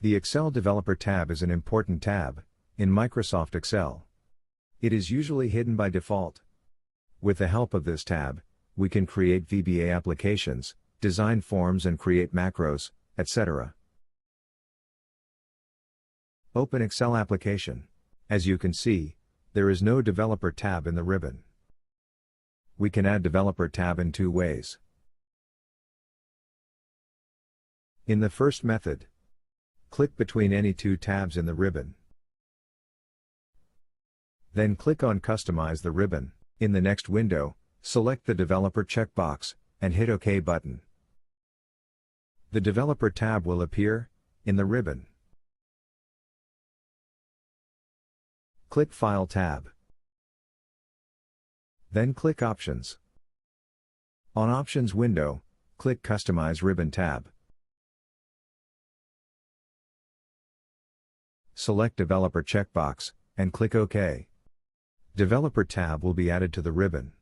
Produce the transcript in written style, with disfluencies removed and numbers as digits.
The Excel Developer tab is an important tab in Microsoft Excel. It is usually hidden by default. With the help of this tab, we can create VBA applications, design forms and create macros, etc. Open Excel application. As you can see, there is no Developer tab in the ribbon. We can add Developer tab in two ways. In the first method, click between any two tabs in the ribbon. Then click on Customize the ribbon. In the next window, select the Developer checkbox, and hit OK button. The Developer tab will appear in the ribbon. Click File tab. Then click Options. On Options window, click Customize Ribbon tab. Select Developer checkbox, and click OK. Developer tab will be added to the ribbon.